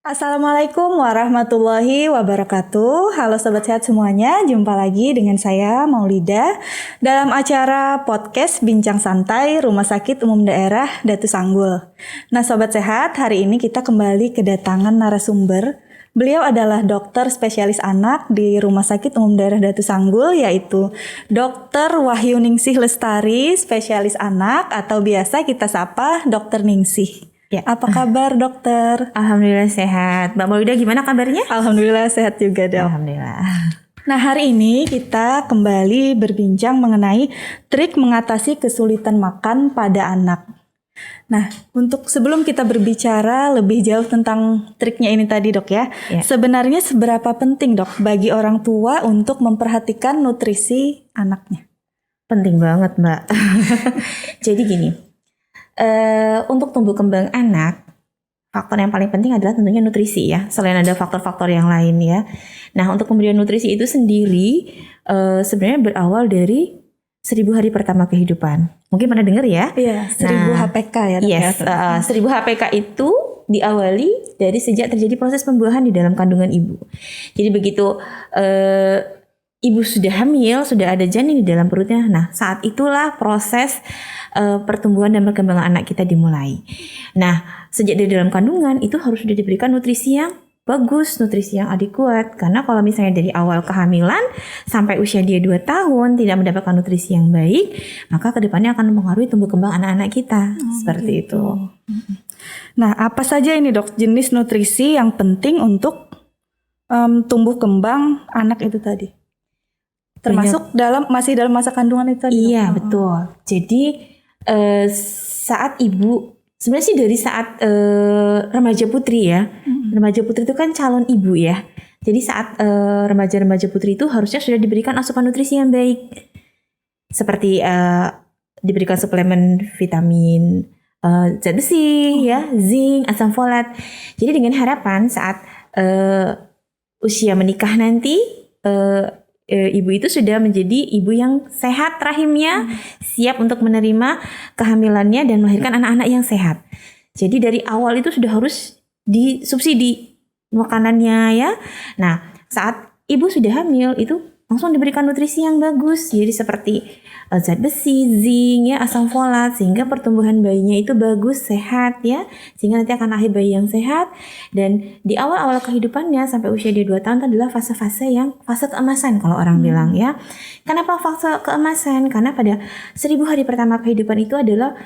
Assalamualaikum warahmatullahi wabarakatuh. Halo Sobat Sehat semuanya, jumpa lagi dengan saya Maulida dalam acara podcast Bincang Santai Rumah Sakit Umum Daerah Datu Sanggul. Nah Sobat Sehat, hari ini kita kembali kedatangan narasumber. Beliau adalah dokter spesialis anak di Rumah Sakit Umum Daerah Datu Sanggul, yaitu Dr. Wahyu Ningsih Lestari, spesialis anak atau biasa kita sapa Dr. Ningsih. Ya. Apa kabar dokter? Alhamdulillah sehat. Mbak Maulida gimana kabarnya? Alhamdulillah sehat juga dok. Alhamdulillah. Nah hari ini kita kembali berbincang mengenai trik mengatasi kesulitan makan pada anak. Nah untuk sebelum kita berbicara lebih jauh tentang triknya ini tadi dok ya. Sebenarnya seberapa penting dok bagi orang tua untuk memperhatikan nutrisi anaknya? Penting banget Mbak. Jadi gini. Untuk tumbuh kembang anak, faktor yang paling penting adalah tentunya nutrisi ya. Selain ada faktor-faktor yang lain ya. Nah untuk pemberian nutrisi itu sendiri sebenarnya berawal dari 1000 hari pertama kehidupan. Mungkin pernah dengar ya? Iya, 1000 HPK ya. Yes, 1000 HPK itu diawali dari sejak terjadi proses pembuahan di dalam kandungan ibu. Jadi begitu ibu sudah hamil, sudah ada janin di dalam perutnya. Nah, saat itulah proses pertumbuhan dan perkembangan anak kita dimulai. Nah, sejak dari dalam kandungan itu harus sudah diberikan nutrisi yang bagus, nutrisi yang adekuat. Karena kalau misalnya dari awal kehamilan sampai usia dia 2 tahun tidak mendapatkan nutrisi yang baik, maka kedepannya akan mempengaruhi tumbuh kembang anak-anak kita. Seperti itu. Nah, apa saja ini dok jenis nutrisi yang penting untuk tumbuh kembang anak itu tadi? Termasuk masih dalam masa kandungan itu tadi? Iya, betul. Jadi saat ibu, sebenarnya sih dari saat remaja putri ya. Remaja putri itu kan calon ibu ya. Jadi saat remaja-remaja putri itu harusnya sudah diberikan asupan nutrisi yang baik. Seperti diberikan suplemen vitamin zat besi, ya, zinc, asam folat. Jadi dengan harapan saat usia menikah nanti ibu itu sudah menjadi ibu yang sehat rahimnya, siap untuk menerima kehamilannya dan melahirkan anak-anak yang sehat. Jadi dari awal itu sudah harus disubsidi makanannya ya. Nah, saat ibu sudah hamil itu langsung diberikan nutrisi yang bagus. Jadi seperti zat besi, zinc, ya, asam folat, sehingga pertumbuhan bayinya itu bagus, sehat ya. Sehingga nanti akan lahir bayi yang sehat. Dan di awal-awal kehidupannya sampai usia dia 2 tahun itu adalah fase-fase keemasan kalau orang bilang ya. Kenapa fase keemasan? Karena pada 1000 hari pertama kehidupan itu adalah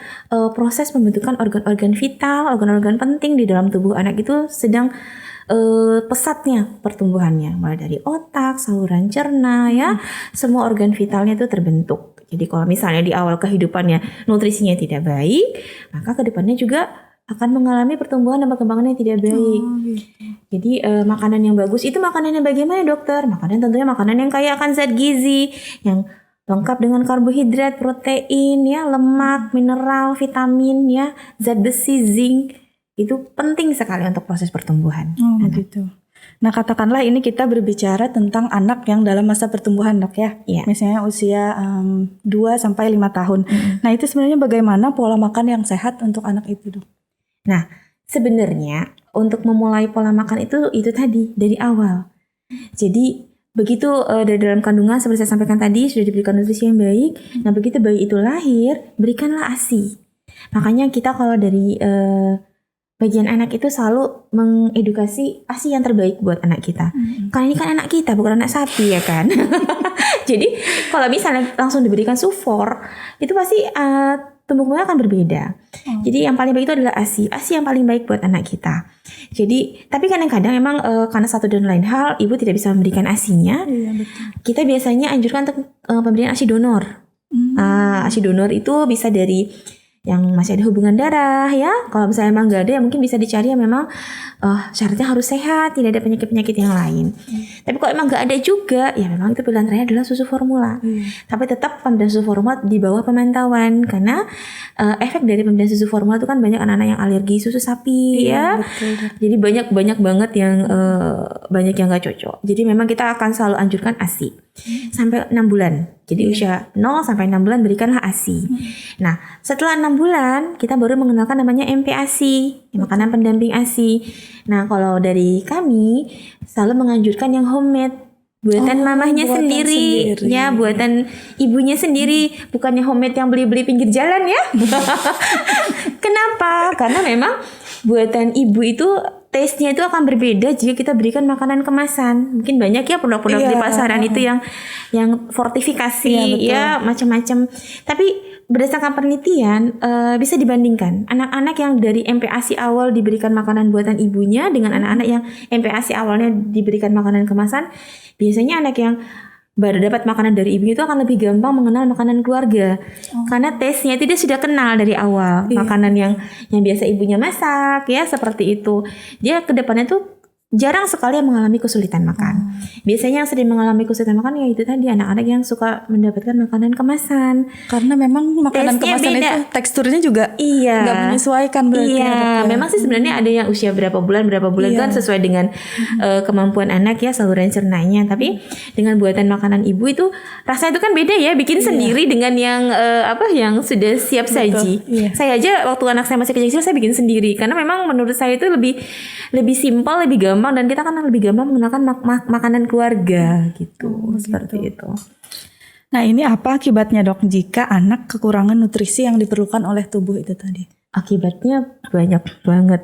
proses pembentukan organ-organ vital, organ-organ penting di dalam tubuh anak itu sedang pesatnya pertumbuhannya, mulai dari otak, saluran cerna ya, semua organ vitalnya itu terbentuk. Jadi kalau misalnya di awal kehidupannya nutrisinya tidak baik, maka kedepannya juga akan mengalami pertumbuhan dan perkembangan yang tidak baik. Jadi makanan yang bagus itu makanan yang bagaimana dokter? Tentunya makanan yang kaya akan zat gizi, yang lengkap dengan karbohidrat, protein ya, lemak, mineral, vitamin ya, zat besi, zinc. Itu penting sekali untuk proses pertumbuhan. Begitu. Nah katakanlah ini kita berbicara tentang anak yang dalam masa pertumbuhan dok ya. Misalnya usia 2-5 tahun. Nah itu sebenarnya bagaimana pola makan yang sehat untuk anak itu dok? Nah sebenarnya untuk memulai pola makan itu tadi dari awal. Jadi begitu dari dalam kandungan seperti saya sampaikan tadi sudah diberikan nutrisi yang baik. Nah begitu bayi itu lahir berikanlah ASI. Makanya kita kalau dari bagian anak itu selalu mengedukasi ASI yang terbaik buat anak kita. Karena ini kan anak kita, bukan anak sapi ya kan. Jadi kalau misalnya langsung diberikan sufor, itu pasti tumbuh kembangnya akan berbeda. Jadi yang paling baik itu adalah ASI yang paling baik buat anak kita. Jadi tapi kadang-kadang emang karena satu dan lain hal, ibu tidak bisa memberikan ASI-nya. Iya, betul. Kita biasanya anjurkan untuk pemberian ASI donor. ASI donor itu bisa dari yang masih ada hubungan darah ya. Kalau misalnya emang nggak ada ya mungkin bisa dicari yang memang syaratnya harus sehat, tidak ada penyakit-penyakit yang lain. Tapi kalau emang nggak ada juga ya memang itu pilihan terakhir adalah susu formula. Tapi tetap pemberian susu formula di bawah pemantauan karena efek dari pemberian susu formula itu kan banyak anak-anak yang alergi susu sapi ya. Betul. Jadi banyak banget yang banyak yang nggak cocok. Jadi memang kita akan selalu anjurkan ASI. sampai 6 bulan. Jadi usia 0 sampai 6 bulan berikanlah ASI. Nah, setelah 6 bulan kita baru mengenalkan namanya MPASI, makanan pendamping ASI. Nah, kalau dari kami selalu menganjurkan yang homemade, buatan mamahnya buatan sendiri, ya buatan ibunya sendiri, bukannya homemade yang beli-beli pinggir jalan ya. Kenapa? Karena memang buatan ibu itu taste-nya itu akan berbeda jika kita berikan makanan kemasan. Mungkin banyak ya produk-produk di pasaran itu yang fortifikasi, ya macam-macam. Tapi berdasarkan penelitian bisa dibandingkan anak-anak yang dari MPASI awal diberikan makanan buatan ibunya dengan anak-anak yang MPASI awalnya diberikan makanan kemasan. Biasanya anak yang baru dapat makanan dari ibunya itu akan lebih gampang mengenal makanan keluarga karena taste-nya itu dia sudah kenal dari awal. Makanan yang biasa ibunya masak ya seperti itu, dia kedepannya tuh jarang sekali yang mengalami kesulitan makan. Biasanya yang sering mengalami kesulitan makan ya itu tadi anak-anak yang suka mendapatkan makanan kemasan. Karena memang makanan Taste-nya kemasan beda. itu teksturnya juga nggak menyesuaikan berarti. Iya, memang sih sebenarnya ada yang usia berapa bulan kan sesuai dengan kemampuan anak ya saluran cernanya. Tapi dengan buatan makanan ibu itu rasanya itu kan beda ya, bikin sendiri dengan yang yang sudah siap saji. Saya aja waktu anak saya masih kecil saya bikin sendiri karena memang menurut saya itu lebih simpel, lebih gampang dan kita kan lebih gampang mengenalkan makanan keluarga gitu. Seperti itu. Nah, ini apa akibatnya dok jika anak kekurangan nutrisi yang diperlukan oleh tubuh itu tadi? Akibatnya banyak banget.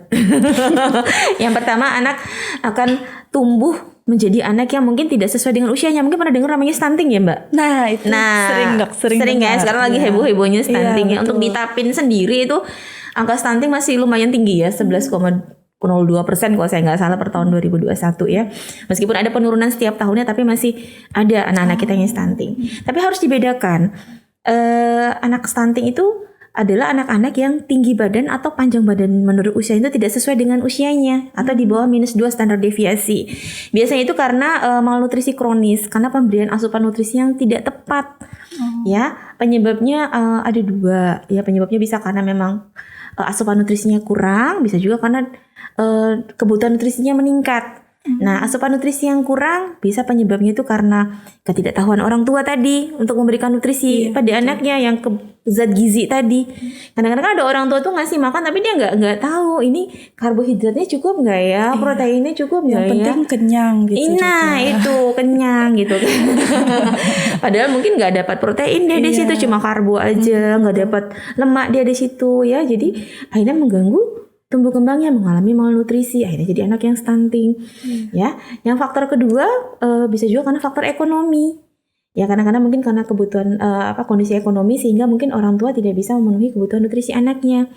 Yang pertama, anak akan tumbuh menjadi anak yang mungkin tidak sesuai dengan usianya. Mungkin pernah dengar namanya stunting ya Mbak? Nah itu sering ya. Sekarang lagi heboh-hebohnya stunting ya. Untuk ditapin sendiri itu angka stunting masih lumayan tinggi ya, 11,02% kalau saya nggak salah per tahun 2021 ya. Meskipun ada penurunan setiap tahunnya, tapi masih ada anak-anak kita yang stunting. Tapi harus dibedakan, anak stunting itu adalah anak-anak yang tinggi badan atau panjang badan menurut usia itu tidak sesuai dengan usianya atau di bawah -2 standar deviasi. Biasanya itu karena malnutrisi kronis, karena pemberian asupan nutrisi yang tidak tepat. Ya, penyebabnya ada 2. Ya, penyebabnya bisa karena memang asupan nutrisinya kurang, bisa juga karena kebutuhan nutrisinya meningkat. Nah, asupan nutrisi yang kurang bisa penyebabnya itu karena ketidaktahuan orang tua tadi untuk memberikan nutrisi pada anaknya yang zat gizi tadi. Kadang-kadang ada orang tua tuh ngasih makan tapi dia nggak tahu ini karbohidratnya cukup nggak ya, proteinnya cukup nggak ya. Yang penting kenyang gitu. Nah itu kenyang gitu. Padahal mungkin nggak dapat protein dia di situ, cuma karbo aja, nggak dapat lemak dia di situ ya. Jadi akhirnya mengganggu tumbuh kembangnya, mengalami malnutrisi, akhirnya jadi anak yang stunting. Ya, yang faktor kedua bisa juga karena faktor ekonomi. Ya, kadang-kadang mungkin karena kebutuhan kondisi ekonomi sehingga mungkin orang tua tidak bisa memenuhi kebutuhan nutrisi anaknya.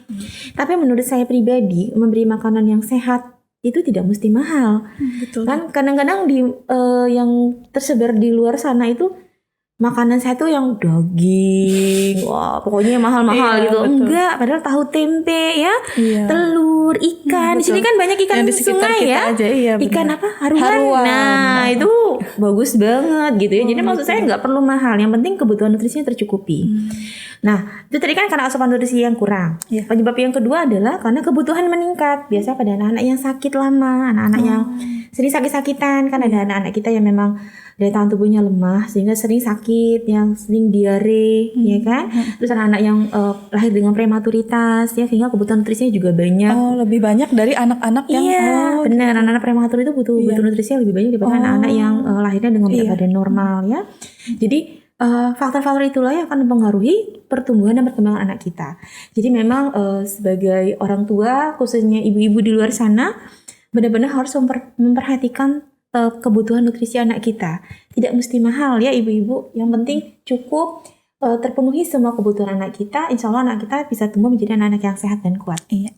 Tapi menurut saya pribadi, memberi makanan yang sehat itu tidak mesti mahal. Betul. Kan kadang-kadang yang tersebar di luar sana itu makanan saya tuh yang daging, wah pokoknya mahal-mahal gitu. Betul. Enggak, padahal tahu tempe ya, telur, ikan. Di sini kan banyak ikan yang di sekitar sungai kita ya. Aja, ikan apa? Haruan. Nah, itu bagus banget gitu ya. Jadi maksud saya nggak perlu mahal, yang penting kebutuhan nutrisinya tercukupi. Nah, itu tadi kan karena asupan nutrisi yang kurang. Penyebab yang kedua adalah karena kebutuhan meningkat. Biasanya pada anak-anak yang sakit lama, anak-anak yang sering sakit-sakitan. Kan ada anak-anak kita yang memang daya tahan tubuhnya lemah sehingga sering sakit, yang sering diare, ya kan? Terus anak-anak yang lahir dengan prematuritas, ya sehingga kebutuhan nutrisinya juga banyak. Oh, lebih banyak dari anak-anak yang benar, anak-anak prematur itu butuh nutrisinya lebih banyak daripada anak-anak yang lahirnya dengan berat badan normal, ya. Jadi faktor-faktor itulah yang akan mempengaruhi pertumbuhan dan perkembangan anak kita. Jadi memang sebagai orang tua, khususnya ibu-ibu di luar sana, benar-benar harus memperhatikan kebutuhan nutrisi anak kita. Tidak mesti mahal ya ibu-ibu, yang penting cukup terpenuhi semua kebutuhan anak kita. Insya Allah anak kita bisa tumbuh menjadi anak-anak yang sehat dan kuat. Iya.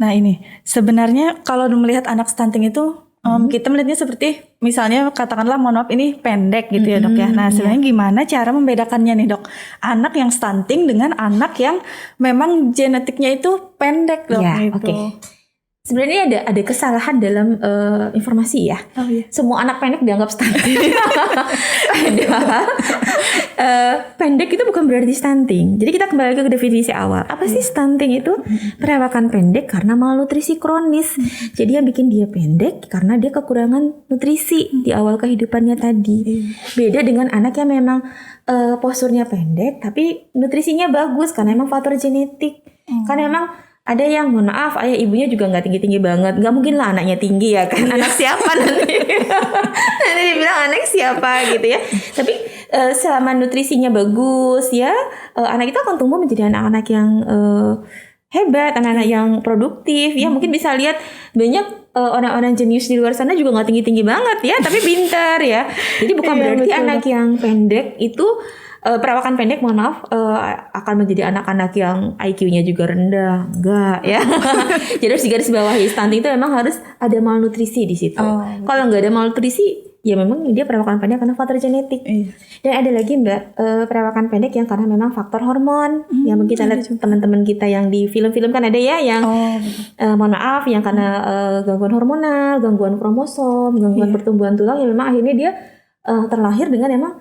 Nah ini sebenarnya kalau melihat anak stunting itu kita melihatnya seperti misalnya katakanlah mohon maaf ini pendek gitu ya dok ya. Nah sebenarnya gimana cara membedakannya nih dok, anak yang stunting dengan anak yang memang genetiknya itu pendek dok gitu. Oke. Sebenarnya ada kesalahan dalam informasi ya. Oh iya. Semua anak pendek dianggap stunting. Padahal pendek itu bukan berarti stunting. Jadi kita kembali ke definisi awal. Apa sih stunting itu? Perawakan pendek karena malnutrisi kronis. Jadi yang bikin dia pendek karena dia kekurangan nutrisi di awal kehidupannya tadi. Beda dengan anak yang memang posturnya pendek tapi nutrisinya bagus karena emang faktor genetik. Karena emang ada yang mohon maaf ayah ibunya juga nggak tinggi banget, nggak mungkin lah anaknya tinggi ya kan, anak siapa nanti nanti dibilang anak siapa gitu ya. Tapi selama nutrisinya bagus ya, anak itu akan tumbuh menjadi anak-anak yang hebat, anak-anak yang produktif ya. Mungkin bisa lihat banyak orang-orang jenius di luar sana juga nggak tinggi banget ya, tapi pintar ya. Jadi bukan berarti betul. Anak yang pendek itu perawakan pendek mohon maaf akan menjadi anak-anak yang IQ-nya juga rendah, enggak ya. Jadi harus digarisbawahi, stunting itu memang harus ada malnutrisi di situ. Kalau nggak ada malnutrisi ya memang dia perawakan pendek karena faktor genetik. Dan ada lagi Mbak, perawakan pendek yang karena memang faktor hormon. Yang mungkin kita lihat teman-teman kita yang di film-film kan ada ya yang mohon maaf yang karena gangguan hormonal, gangguan kromosom, gangguan pertumbuhan tulang, yang memang akhirnya dia terlahir dengan emang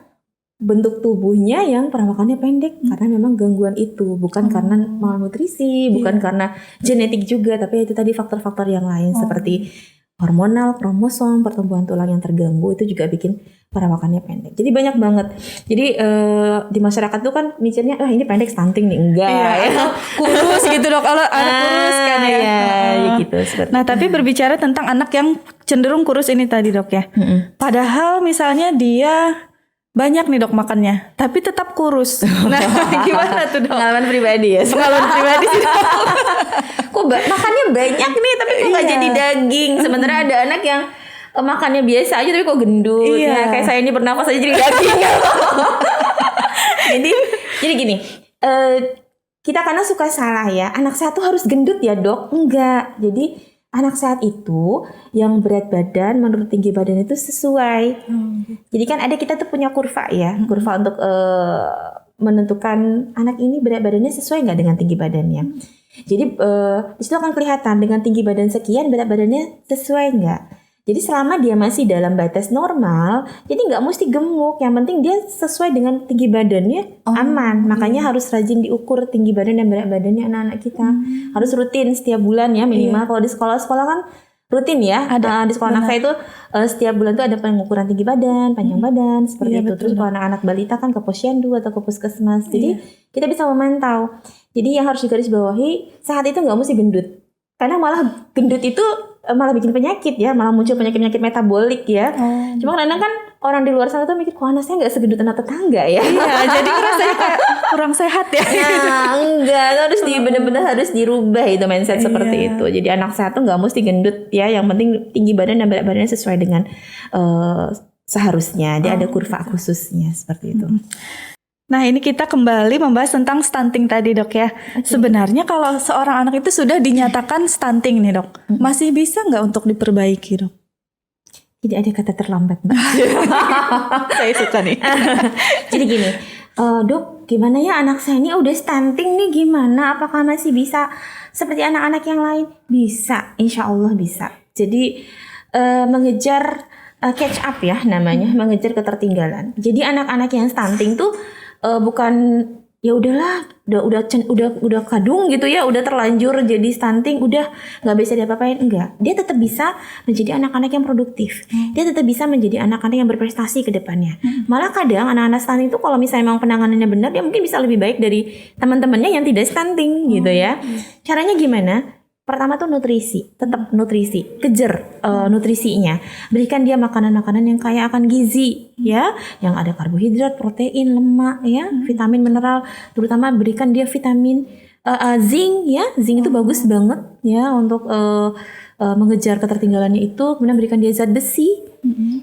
bentuk tubuhnya yang perawakannya pendek karena memang gangguan itu, bukan karena malnutrisi, bukan karena genetik juga, tapi itu tadi faktor-faktor yang lain seperti hormonal, kromosom, pertumbuhan tulang yang terganggu itu juga bikin perawakannya pendek. Jadi banyak banget. Jadi di masyarakat tuh kan mikirnya ini pendek stunting nih, enggak ya. Kurus gitu dok, kalau anak kurus kan ya gitu. Nah tapi berbicara tentang anak yang cenderung kurus ini tadi dok ya, padahal misalnya dia banyak nih dok makannya, tapi tetap kurus. Nah gimana tuh dok? Pengalaman pribadi ya? Pengalaman pribadi sih dok. Kok makannya banyak nih, tapi kok gak jadi daging? Sementara ada anak yang makannya biasa aja, tapi kok gendut. Nah, kayak saya ini bernafas aja jadi daging. Jadi gini, kita karena suka salah ya, anak sehat tuh harus gendut ya dok? Enggak. Jadi anak sehat itu yang berat badan menurut tinggi badan itu sesuai. Jadi kan ada kita tuh punya kurva ya, kurva untuk menentukan anak ini berat badannya sesuai nggak dengan tinggi badannya. Jadi di situ akan kelihatan dengan tinggi badan sekian berat badannya sesuai nggak. Jadi selama dia masih dalam batas normal, jadi nggak mesti gemuk. Yang penting dia sesuai dengan tinggi badannya aman. Makanya harus rajin diukur tinggi badan dan berat badannya anak-anak kita. Harus rutin setiap bulan ya minimal. Kalau di sekolah-sekolah kan rutin ya. Ada di sekolah anak saya itu setiap bulan tuh ada pengukuran tinggi badan, panjang badan seperti itu. Terus kalau anak-anak balita kan ke posyandu atau ke puskesmas. Jadi kita bisa memantau. Jadi yang harus digarisbawahi, sehat itu nggak mesti gendut. Karena malah gendut itu malah bikin penyakit ya, malah muncul penyakit-penyakit metabolik ya. Cuma kadang kan orang di luar sana tuh mikir, kok anak saya nggak segendut anak tetangga ya. Iya, jadi rasanya kayak kurang sehat ya. Nah, enggak, harus benar-benar harus dirubah itu mindset seperti itu. Jadi anak sehat tuh nggak mesti gendut ya, yang penting tinggi badan dan berat badannya sesuai dengan seharusnya. Dia ada kurva khususnya seperti itu. Nah ini kita kembali membahas tentang stunting tadi dok ya. Sebenarnya kalau seorang anak itu sudah dinyatakan stunting nih dok, masih bisa nggak untuk diperbaiki dok? Tidak ada kata terlambat Mbak. Saya suka nih. Jadi gini, dok gimana ya anak saya ini udah stunting nih, gimana? Apakah masih bisa seperti anak-anak yang lain? Bisa, insya Allah bisa. Jadi mengejar catch up ya namanya, mengejar ketertinggalan. Jadi anak-anak yang stunting tuh bukan ya udahlah udah kadung gitu ya, udah terlanjur jadi stunting, udah nggak bisa diapa-apain. Enggak, dia tetap bisa menjadi anak-anak yang produktif. Dia tetap bisa menjadi anak-anak yang berprestasi ke depannya. Malah kadang anak-anak stunting itu kalau misalnya memang penanganannya benar, dia mungkin bisa lebih baik dari teman-temannya yang tidak stunting gitu ya. Caranya gimana? Pertama tuh nutrisi, tetap nutrisi, kejar nutrisinya. Berikan dia makanan-makanan yang kaya akan gizi, ya, yang ada karbohidrat, protein, lemak, ya, vitamin, mineral. Terutama berikan dia vitamin zinc, ya, zinc itu bagus banget, ya, untuk mengejar ketertinggalannya itu. Kemudian berikan dia zat besi,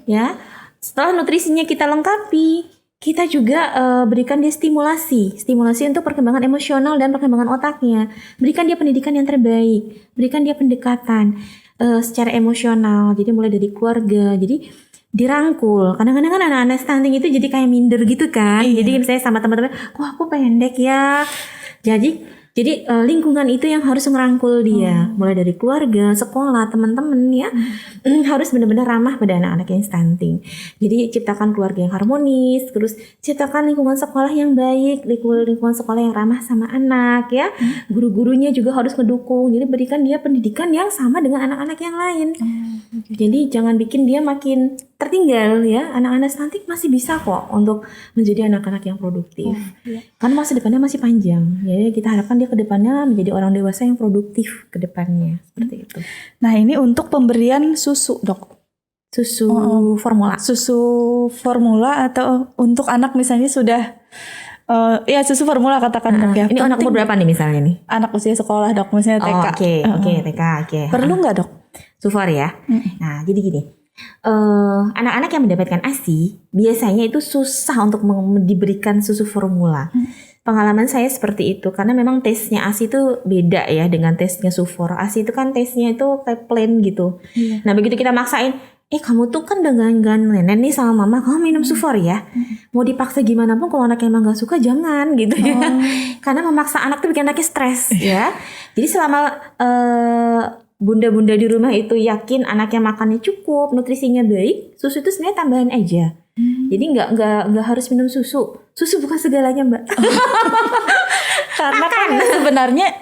ya. Setelah nutrisinya kita lengkapi, kita juga berikan dia stimulasi untuk perkembangan emosional dan perkembangan otaknya. Berikan dia pendidikan yang terbaik, berikan dia pendekatan secara emosional. Jadi mulai dari keluarga, jadi dirangkul. Kadang-kadang kan anak-anak stunting itu jadi kayak minder gitu kan. Jadi misalnya sama teman-teman, wah aku pendek ya. Jadi Jadi lingkungan itu yang harus ngerangkul dia, mulai dari keluarga, sekolah, teman-teman ya, harus benar-benar ramah pada anak-anak yang stunting. Jadi ciptakan keluarga yang harmonis, terus ciptakan lingkungan sekolah yang baik, lingkungan sekolah yang ramah sama anak ya. Guru-gurunya juga harus mendukung. Jadi berikan dia pendidikan yang sama dengan anak-anak yang lain. Jadi jangan bikin dia makin tertinggal ya. Anak-anak stunting masih bisa kok untuk menjadi anak-anak yang produktif. Karena masa depannya masih panjang. Ya, kita harapkan dia ke depannya menjadi orang dewasa yang produktif ke depannya. Seperti itu. Nah, ini untuk pemberian susu, Dok. Susu formula. Susu formula atau untuk anak misalnya sudah ya susu formula katakan Dok ya. Ini anak umur berapa nih misalnya nih? Anak usia sekolah, Dok, misalnya TK. Oke, TK. Perlu nggak, Dok? Sufor ya. Nah, jadi gini. Anak-anak yang mendapatkan ASI biasanya itu susah untuk diberikan susu formula. Pengalaman saya seperti itu karena memang tesnya ASI itu beda ya dengan tesnya Sufor. ASI itu kan tesnya itu kayak plain gitu. Nah, begitu kita maksain, kamu tuh kan dengan nenek nih sama mama, kamu minum Sufor ya. Mau dipaksa gimana pun kalau anaknya emang gak suka jangan gitu ya. Karena memaksa anak tuh bikin anaknya stres ya. Jadi selama bunda-bunda di rumah itu yakin anaknya makannya cukup, nutrisinya baik, susu itu sebenarnya tambahan aja. Jadi nggak harus minum susu. Susu bukan segalanya, Mbak. Karena kan sebenarnya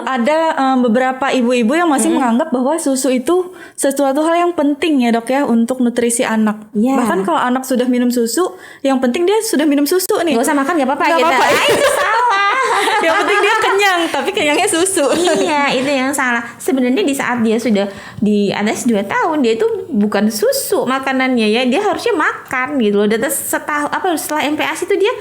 ada beberapa ibu-ibu yang masih menganggap bahwa susu itu sesuatu hal yang penting ya, Dok ya, untuk nutrisi anak. Bahkan kalau anak sudah minum susu, yang penting dia sudah minum susu nih. Gak usah makan gak apa-apa Gak gitu. apa-apa. Itu salah. Yang penting dia kenyang, tapi kenyangnya susu. Iya, itu yang salah. Sebenarnya di saat dia sudah di atas 2 tahun, dia itu bukan susu makanannya ya, dia harusnya makan gitu loh. Dan setelah MPASI itu dia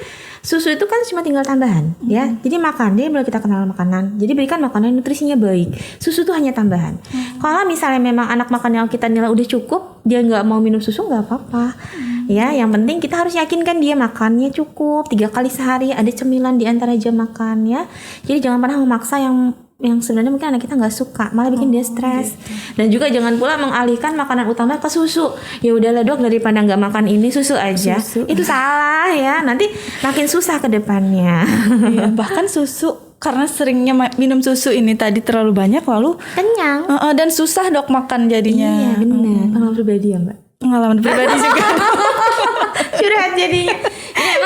susu itu kan cuma tinggal tambahan ya. Jadi makan dia mulai kita kenal makanan. Jadi berikan makanan nutrisinya baik. Susu itu hanya tambahan. Kalau misalnya memang anak makan yang kita nilai udah cukup, dia nggak mau minum susu nggak apa-apa. Ya, yang penting kita harus yakinkan dia makannya cukup 3 kali sehari, ada cemilan di antara jam makan ya. Jadi jangan pernah memaksa yang sebenarnya mungkin anak kita nggak suka, malah bikin dia stres. Dan juga jangan pula mengalihkan makanan utama ke susu. Ya udahlah, Dok, daripada nggak makan ini susu aja. Itu salah ya. Nanti makin susah ke depannya. Iya, bahkan susu karena seringnya minum susu ini tadi terlalu banyak lalu kenyang. Dan susah, Dok, makan jadinya. Iya, benar. Pengalaman pribadi ya, Mbak. Pengalaman pribadi juga. Curhat jadinya.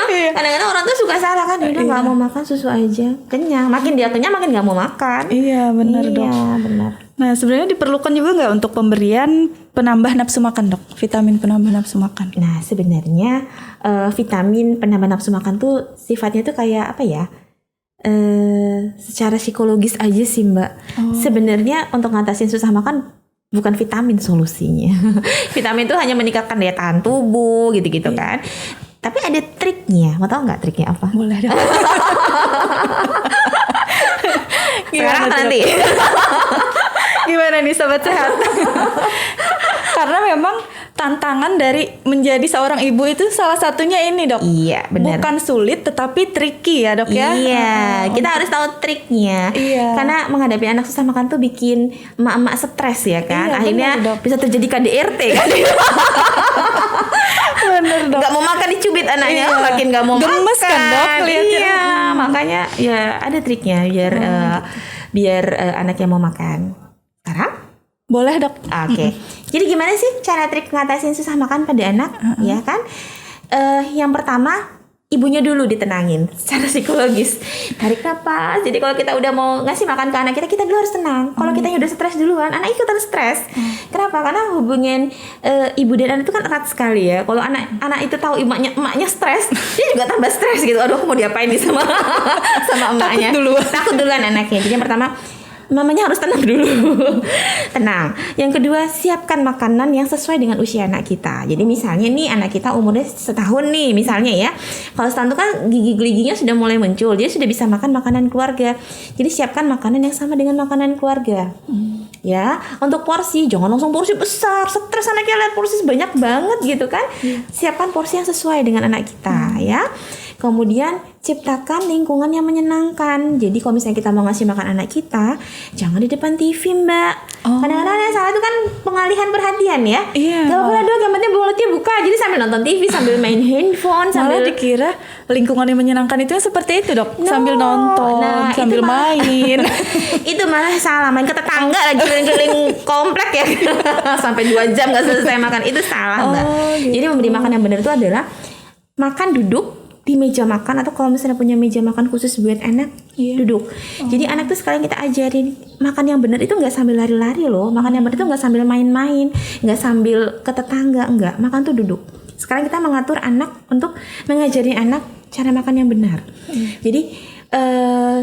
Kadang-kadang orang tuh suka salah kan, udah nggak mau makan susu aja, kenyang. Makin dia kenyang makin nggak mau makan. Iya, benar, Dok. Iya, benar. Nah, sebenarnya diperlukan juga nggak untuk pemberian penambah nafsu makan, Dok? Vitamin penambah nafsu makan. Nah, sebenarnya vitamin penambah nafsu makan tuh sifatnya tuh kayak apa ya? Secara psikologis aja sih, Mbak. Sebenarnya untuk ngatasin susah makan bukan vitamin solusinya. Vitamin itu hanya meningkatkan daya tahan tubuh gitu-gitu kan. Tapi ada triknya. Mau tahu nggak triknya apa? Boleh, Dok. Sekarang nanti. Gimana nih, Sobat Sehat? Karena memang tantangan dari menjadi seorang ibu itu salah satunya ini, Dok. Iya, benar. Bukan sulit tetapi tricky ya, Dok ya. Iya, kita harus tahu triknya. Iya. Karena menghadapi anak susah makan tuh bikin emak-emak stres ya kan. Iya, akhirnya benar, Dok. bisa terjadi KDRT kan. Bener, Dok. Gak mau makan dicubit anaknya, Iya. makin gak mau Gemes makan. kan, Dok, lihatnya. Iya, makanya ya ada triknya biar anaknya mau makan. Sekarang? Boleh, Dok. Oke. Jadi gimana sih cara trik ngatasin susah makan pada anak? Ya kan? Yang pertama, ibunya dulu ditenangin secara psikologis. Tarik napas. Jadi kalau kita udah mau ngasih makan ke anak kita, kita dulu harus tenang. Kalau kita udah stres duluan, anak ikutan stres. Kenapa? Karena hubungan ibu dan anak itu kan erat sekali ya. Kalau anak itu tahu emaknya stres, dia juga tambah stres gitu. Aduh, aku mau diapain nih sama emaknya. Takut duluan anaknya. Jadi yang pertama, mamanya harus tenang dulu. Tenang. Yang kedua, siapkan makanan yang sesuai dengan usia anak kita. Jadi misalnya nih anak kita umurnya 1 tahun nih misalnya ya. Kalau setahun itu kan gigi-giginya sudah mulai muncul. Dia sudah bisa makan makanan keluarga. Jadi siapkan makanan yang sama dengan makanan keluarga. Ya, untuk porsi jangan langsung porsi besar. Stres anaknya lihat porsi banyak banget gitu kan. Siapkan porsi yang sesuai dengan anak kita ya. Kemudian ciptakan lingkungan yang menyenangkan. Jadi kalau misalnya kita mau ngasih makan anak kita, jangan di depan TV, Mbak. Kadang-kadang yang salah itu kan pengalihan perhatian ya. Iya. Gak apa-apa dong, yang penting mulutnya buka. Jadi sambil nonton TV, sambil main handphone, Malah sambil dikira lingkungan yang menyenangkan itu seperti itu, Dok. Sambil nonton, Nah, sambil itu malah- main. itu malah salah, main ke tetangga lagi keliling-keliling komplek ya. Sampai 2 jam gak selesai makan, itu salah, Mbak. gitu. Jadi memberi makan yang benar itu adalah makan duduk di meja makan, atau kalau misalnya punya meja makan khusus buat anak, duduk. Jadi anak tuh sekarang kita ajarin makan yang benar itu nggak sambil lari-lari loh. Makan yang benar itu nggak sambil main-main, nggak sambil ke tetangga, enggak. Makan tuh duduk. Sekarang kita mengatur anak untuk mengajari anak cara makan yang benar. Jadi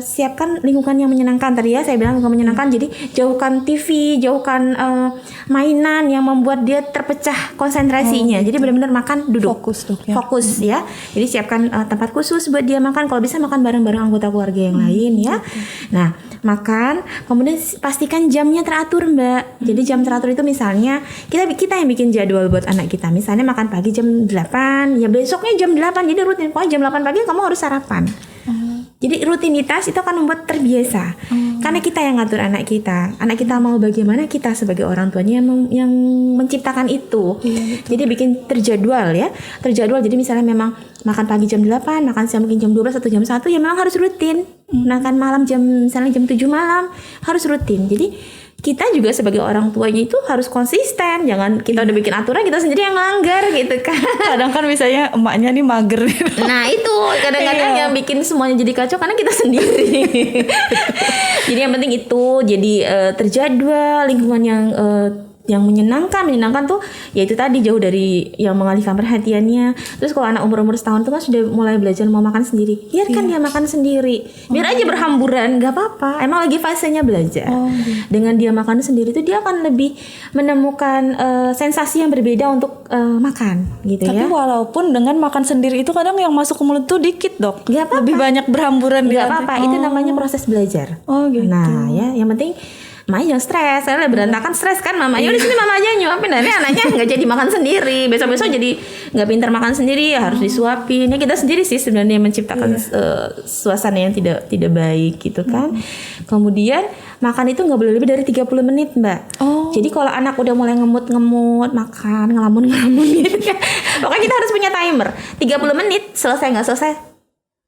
siapkan lingkungan yang menyenangkan. Tadi ya saya bilang lingkungan menyenangkan. Jadi jauhkan TV, jauhkan mainan yang membuat dia terpecah konsentrasinya. Jadi benar-benar makan duduk. Fokus, Dok, ya. Fokus ya. Jadi siapkan tempat khusus buat dia makan. Kalau bisa makan bareng-bareng anggota keluarga yang lain ya. Nah, makan. Kemudian pastikan jamnya teratur, Mbak. Jadi jam teratur itu misalnya kita yang bikin jadwal buat anak kita. Misalnya makan pagi jam 8, ya besoknya jam 8. Jadi rutin. Pokoknya jam 8 pagi kamu harus sarapan. Jadi rutinitas itu akan membuat terbiasa. Karena kita yang ngatur anak kita. Anak kita mau bagaimana, kita sebagai orang tuanya yang menciptakan itu. Jadi bikin terjadwal ya. Terjadwal, jadi misalnya memang makan pagi jam 8, makan siang mungkin jam 12 atau jam 1, ya memang harus rutin. Makan malam misalnya jam 7 malam, harus rutin. Jadi kita juga sebagai orang tuanya itu harus konsisten. Jangan kita udah bikin aturan, kita sendiri yang ngelanggar gitu kan. Kadang kan misalnya emaknya nih mager. Nah itu kadang-kadang yang bikin semuanya jadi kacau karena kita sendiri. Jadi yang penting itu jadi terjadwal, lingkungan yang menyenangkan tuh yaitu tadi jauh dari yang mengalihkan perhatiannya. Terus kalau anak umur setahun tuh kan sudah mulai belajar mau makan sendiri, biarkan dia makan sendiri, biar aja berhamburan, nggak apa-apa, emang lagi fasenya belajar. Dengan dia makan sendiri tuh dia akan lebih menemukan sensasi yang berbeda untuk makan gitu. Tapi ya walaupun dengan makan sendiri itu kadang yang masuk ke mulut tuh dikit, Dok. Nggak apa-apa. Lebih banyak berhamburan. nggak apa-apa, itu namanya proses belajar. Gitu. Nah ya yang penting Maya jangan stres, karena berantakan stres kan mamanya. Udah sini mama aja nyuapin, nanti anaknya nggak jadi makan sendiri. Besok-besok jadi nggak pintar makan sendiri, ya harus disuapin. Ya kita sendiri sih sebenarnya yang menciptakan suasana yang tidak baik gitu kan. Kemudian makan itu nggak boleh lebih dari 30 menit, Mbak. Jadi kalau anak udah mulai ngemut-ngemut, makan, ngelamun-ngelamun gitu kan. Pokoknya kita harus punya timer. 30 menit, selesai nggak selesai,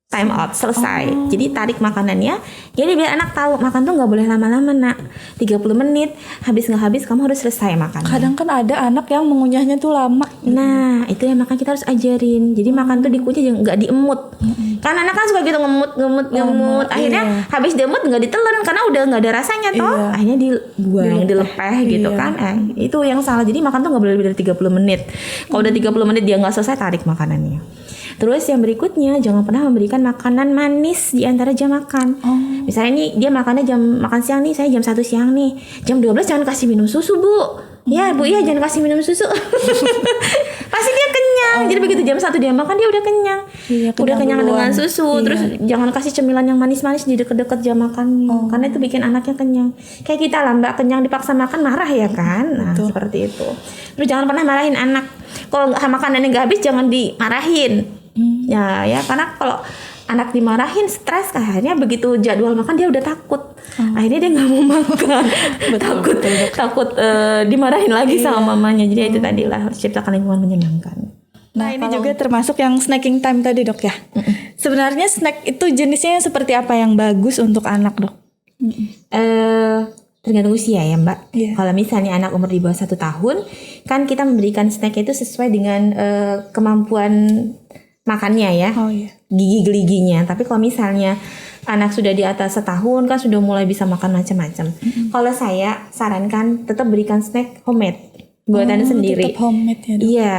time out, selesai. Jadi tarik makanannya. Jadi biar anak tahu makan tuh nggak boleh lama-lama, nak. 30 menit, habis nggak habis kamu harus selesai makan. Kadang kan ada anak yang mengunyahnya tuh lama. Nah itu yang makan kita harus ajarin. Jadi makan tuh dikunyah, nggak diemut. Kan anak kan suka gitu ngemut. Akhirnya habis diemut nggak ditelan karena udah nggak ada rasanya toh. Akhirnya dibuang, dilepeh gitu kan. Itu yang salah. Jadi makan tuh nggak boleh lebih dari 30 menit. Kalau udah 30 menit dia nggak selesai, tarik makanannya. Terus yang berikutnya, jangan pernah memberikan makanan manis di antara jam makan. Misalnya nih dia makannya jam makan siang nih, saya jam 1 siang nih. Jam 12 jangan kasih minum susu, Bu. Ya, Bu, ya jangan kasih minum susu. Pasti dia kenyang. Jadi begitu jam 1 dia makan, dia udah kenyang. Udah kenyang dengan susu. Terus jangan kasih cemilan yang manis-manis di deket-deket jam makannya. Karena itu bikin anaknya kenyang. Kayak kita lah, Mbak, kenyang dipaksa makan marah ya kan. Nah, seperti itu. Terus jangan pernah marahin anak. Kalau makanannya nggak habis jangan dimarahin. Ya karena kalau anak dimarahin stres, akhirnya begitu jadwal makan dia udah takut. Akhirnya dia nggak mau makan. takut dimarahin lagi sama mamanya. Jadi itu tadi lah, harus ciptakan lingkungan menyenangkan. Nah ini juga termasuk yang snacking time tadi, Dok ya. Sebenarnya snack itu jenisnya seperti apa yang bagus untuk anak, Dok? Tergantung usia ya, Mbak. Kalau misalnya anak umur di bawah 1 tahun, kan kita memberikan snack itu sesuai dengan kemampuan makannya ya, gigi-geliginya. Tapi kalau misalnya anak sudah di atas 1 tahun kan sudah mulai bisa makan macam-macam. Kalau saya sarankan tetap berikan snack homemade, buatan sendiri. Tetap homemade ya, Dok? Iya,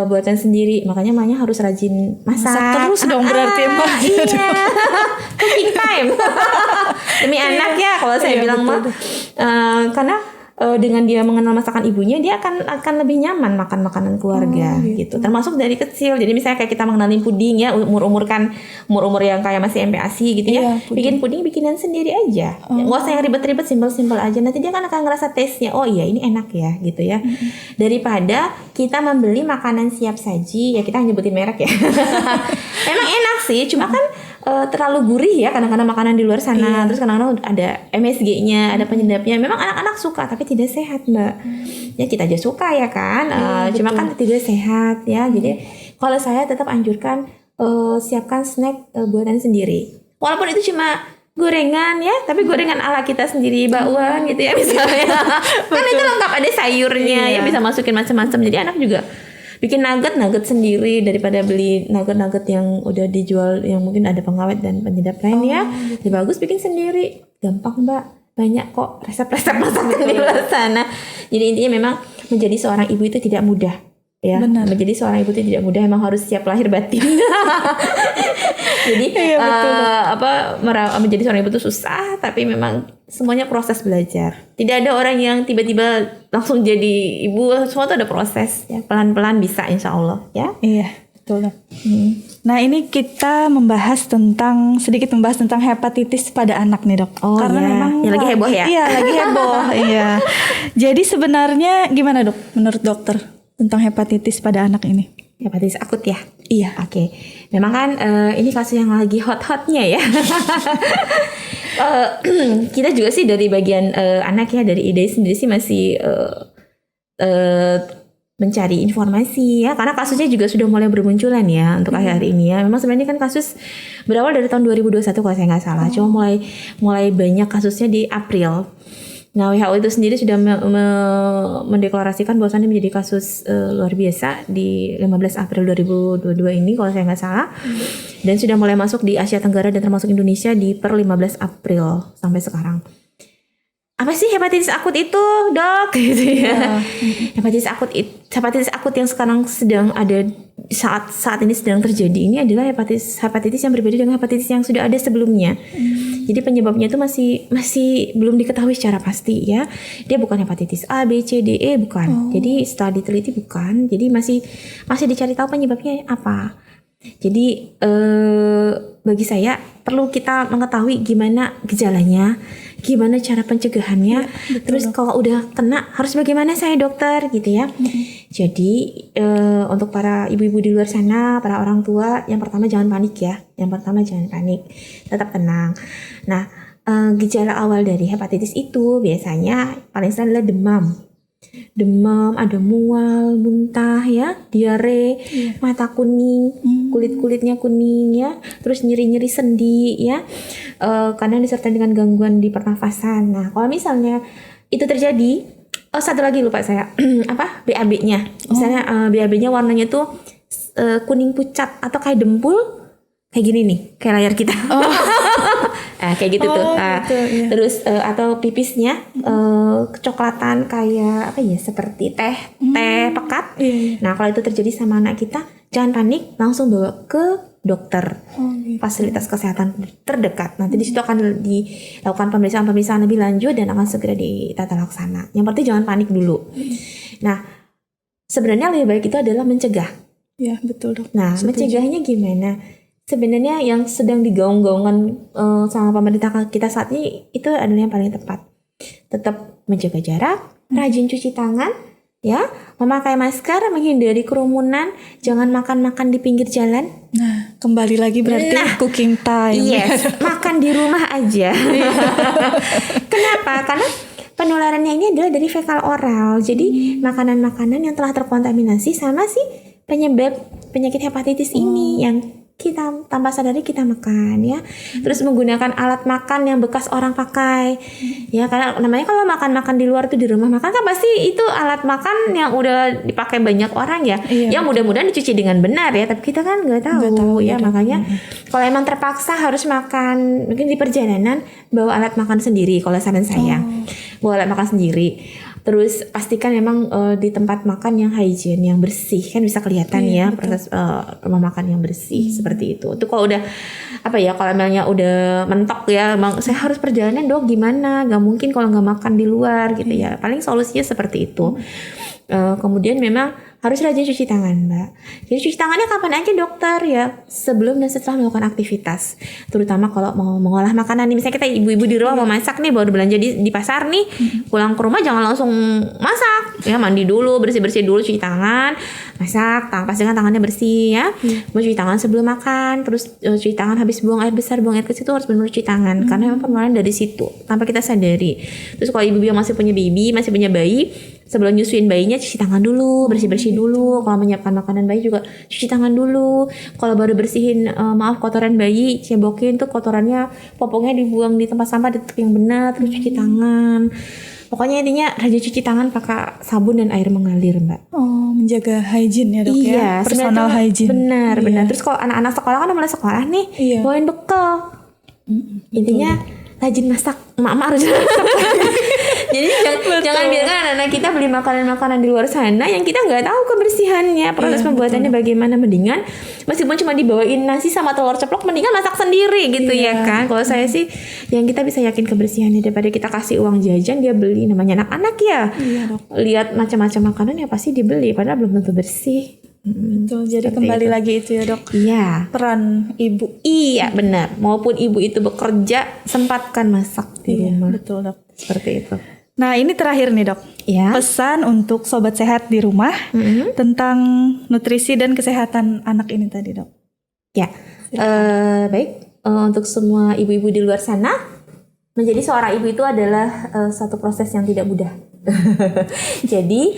buatan sendiri. Makanya mamanya harus rajin masak terus dong berarti, Mbak. Iya, cooking time. Demi anak ya, kalau saya bilang mah, karena dengan dia mengenal masakan ibunya, dia akan lebih nyaman makan makanan keluarga gitu. Termasuk dari kecil. Jadi misalnya kayak kita mengenalin puding ya, umur yang kayak masih MPASI gitu ya. Bikin puding bikinan sendiri aja. Nggak usah yang ribet-ribet, simpel-simpel aja. Nanti dia kan akan ngerasa taste-nya, oh iya ini enak ya gitu ya. Daripada kita membeli makanan siap saji, ya kita nyebutin merek ya. Emang enak sih, cuma kan terlalu gurih ya kadang-kadang makanan di luar sana. Terus kadang-kadang ada MSG-nya, ada penyedapnya. Memang anak-anak suka tapi tidak sehat, Mbak. Ya kita aja suka ya kan. Cuma kan tidak sehat ya. Jadi kalau saya tetap anjurkan siapkan snack buatan sendiri. Walaupun itu cuma gorengan ya, tapi gorengan ala kita sendiri, bakwan gitu ya misalnya. Kan itu lengkap, ada sayurnya ya, bisa masukin macam-macam. Jadi anak juga bikin nugget sendiri daripada beli nugget yang udah dijual yang mungkin ada pengawet dan penyedap lain ya. Lebih bagus bikin sendiri, gampang Mbak, banyak kok resep-resep masakan di luar sana. Jadi intinya memang menjadi seorang ibu itu tidak mudah ya. Benar. Menjadi seorang ibu itu tidak mudah, memang harus siap lahir batin. Jadi menjadi seorang ibu itu susah, tapi memang semuanya proses belajar. Tidak ada orang yang tiba-tiba langsung jadi ibu, semua itu ada proses ya, pelan-pelan bisa insya Allah ya. Iya, betul dok. Nah ini kita sedikit membahas tentang hepatitis pada anak nih dok. Karena memang ya, lagi heboh ya. Iya lagi heboh. Iya. Jadi sebenarnya gimana dok menurut dokter tentang hepatitis pada anak ini? Hepatitis akut ya? Iya. Oke. Memang kan ini kasus yang lagi hot-hotnya ya. Kita juga sih dari bagian anak ya, dari IDAI sendiri sih masih mencari informasi ya, karena kasusnya juga sudah mulai bermunculan ya untuk akhir-akhir ini ya. Memang sebenarnya kan kasus berawal dari tahun 2021 kalau saya nggak salah. Cuma mulai banyak kasusnya di April. Nah, WHO itu sendiri sudah mendeklarasikan bahwasannya menjadi kasus luar biasa di 15 April 2022 ini kalau saya nggak salah. Dan sudah mulai masuk di Asia Tenggara dan termasuk Indonesia di per 15 April sampai sekarang. Apa sih hepatitis akut itu, Dok? Gitu ya. Hepatitis akut yang sekarang sedang ada saat ini sedang terjadi ini adalah hepatitis yang berbeda dengan hepatitis yang sudah ada sebelumnya. Jadi penyebabnya itu masih belum diketahui secara pasti ya. Dia bukan hepatitis A, B, C, D, E bukan. Jadi setelah diteliti bukan. Jadi masih dicari tahu penyebabnya apa. Jadi bagi saya perlu kita mengetahui gimana gejalanya, gimana cara pencegahannya, terus kalau udah kena harus bagaimana saya dokter gitu ya. Jadi untuk para ibu-ibu di luar sana, para orang tua, yang pertama jangan panik ya. Tetap tenang. Nah, gejala awal dari hepatitis itu biasanya paling sering adalah demam, ada mual, muntah ya, diare, mata kuning, kulitnya kuning ya, terus nyeri sendi ya, kadang disertai dengan gangguan di pernafasan. Nah, kalau misalnya itu terjadi, satu lagi lupa saya, BAB-nya, misalnya BAB-nya warnanya tuh kuning pucat atau kayak dempul, kayak gini nih, kayak layar kita. Kayak gitu tuh. Gitu, iya. Terus atau pipisnya kecoklatan kayak seperti teh pekat. Nah, kalau itu terjadi sama anak kita, jangan panik, langsung bawa ke dokter. Fasilitas kesehatan terdekat. Nanti di situ akan dilakukan pemeriksaan lebih lanjut dan akan segera ditata laksana. Yang penting jangan panik dulu. Nah, sebenarnya lebih baik itu adalah mencegah. Ya, betul dok. Nah, mencegahnya gimana? Sebenarnya yang sedang digaung-gaungkan sama pemerintah kita saat ini itu adalah yang paling tepat. Tetap menjaga jarak, rajin cuci tangan, ya, memakai masker, menghindari kerumunan, jangan makan-makan di pinggir jalan. Nah, kembali lagi berarti cooking time. Yes, makan di rumah aja. Kenapa? Karena penularannya ini adalah dari fekal oral. Jadi makanan-makanan yang telah terkontaminasi sama si penyebab penyakit hepatitis ini yang kita tanpa sadari kita makan ya. Terus menggunakan alat makan yang bekas orang pakai. Ya, karena namanya kalau makan di luar tuh di rumah makan kan pasti itu alat makan yang udah dipakai banyak orang ya. Yang mudah-mudahan dicuci dengan benar ya, tapi kita kan nggak tahu ya. Makanya kalau emang terpaksa harus makan mungkin di perjalanan, bawa alat makan sendiri kalau saran saya. Bawa alat makan sendiri. Terus pastikan memang di tempat makan yang hygiene, yang bersih, kan bisa kelihatan ya proses rumah makan yang bersih seperti itu. Itu kalau udah apa ya, kalau misalnya udah mentok ya, emang saya harus perjalanan dong gimana? Gak mungkin kalau nggak makan di luar gitu ya. Paling solusinya seperti itu. Kemudian memang harus rajin cuci tangan, Mbak. Jadi cuci tangannya kapan aja dokter ya, sebelum dan setelah melakukan aktivitas. Terutama kalau mau mengolah makanan nih, misalnya kita ibu-ibu di rumah mau masak nih, baru belanja di pasar nih, pulang ke rumah jangan langsung masak. Ya mandi dulu, bersih-bersih dulu, cuci tangan, masak, pastikan tangannya bersih ya. Mau cuci tangan sebelum makan, terus cuci tangan habis buang air besar, buang air kecil itu harus benar-benar cuci tangan karena memang penularan dari situ tanpa kita sadari. Terus kalau ibu yang masih punya baby, masih punya bayi, sebelum nyusuin bayinya cuci tangan dulu, bersih-bersih dulu. Kalau menyiapkan makanan bayi juga cuci tangan dulu. Kalau baru bersihin kotoran bayi, cebokin tuh kotorannya, popongnya dibuang di tempat sampah di tempat yang benar, terus cuci tangan. Pokoknya intinya rajin cuci tangan pakai sabun dan air mengalir, Mbak. Oh, menjaga hygiene ya dok Iya, ya, personal hygiene. Benar. Terus kalau anak-anak sekolah kan udah mulai sekolah nih, bawain bekal. Intinya rajin masak, emak-emak harus masak. Jadi jangan biarkan anak-anak kita beli makanan-makanan di luar sana yang kita nggak tahu kebersihannya, proses pembuatannya bagaimana. Mendingan meskipun cuma dibawain nasi sama telur ceplok, mendingan masak sendiri gitu ya kan. Kalau saya sih yang kita bisa yakin kebersihannya daripada kita kasih uang jajan dia beli, namanya anak-anak ya. Lihat macam-macam makanan ya pasti dibeli padahal belum tentu bersih. Betul, jadi kembali lagi itu ya dok. Iya. Peran ibu. Iya benar. Maupun ibu itu bekerja, sempatkan masak di rumah. Betul dok. Seperti itu. Nah ini terakhir nih dok. Ya. Pesan untuk sobat sehat di rumah tentang nutrisi dan kesehatan anak ini tadi dok. Ya. Baik. Untuk semua ibu-ibu di luar sana, menjadi seorang ibu itu adalah satu proses yang tidak mudah. Jadi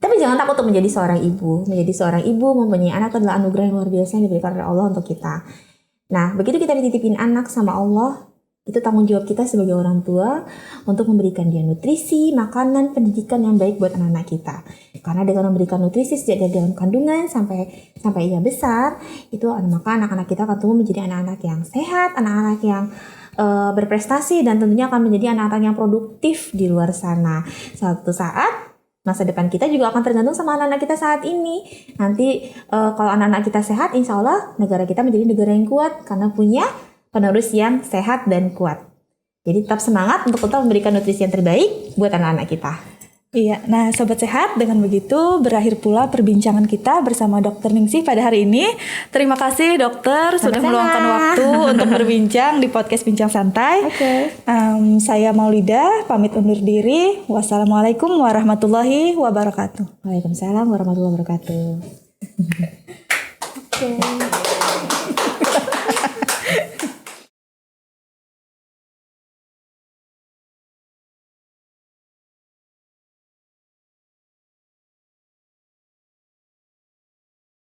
tapi jangan takut untuk menjadi seorang ibu. Menjadi seorang ibu mempunyai anak adalah anugerah yang luar biasa yang diberikan oleh Allah untuk kita. Nah, begitu kita dititipin anak sama Allah, itu tanggung jawab kita sebagai orang tua untuk memberikan dia nutrisi, makanan, pendidikan yang baik buat anak-anak kita. Karena dengan memberikan nutrisi sejak dari dalam kandungan sampai ia besar, itu maka anak-anak kita akan tumbuh menjadi anak-anak yang sehat, anak-anak yang berprestasi, dan tentunya akan menjadi anak-anak yang produktif di luar sana. Suatu saat masa depan kita juga akan tergantung sama anak-anak kita saat ini. Nanti kalau anak-anak kita sehat, insya Allah negara kita menjadi negara yang kuat karena punya penerus yang sehat dan kuat. Jadi tetap semangat untuk tetap memberikan nutrisi yang terbaik buat anak-anak kita. Iya, nah sobat sehat, dengan begitu berakhir pula perbincangan kita bersama Dr. Ningsih pada hari ini. Terima kasih dokter sudah meluangkan waktu untuk berbincang di podcast Bincang Santai. Saya Maulidah pamit undur diri. Wassalamualaikum warahmatullahi wabarakatuh. Waalaikumsalam warahmatullahi wabarakatuh.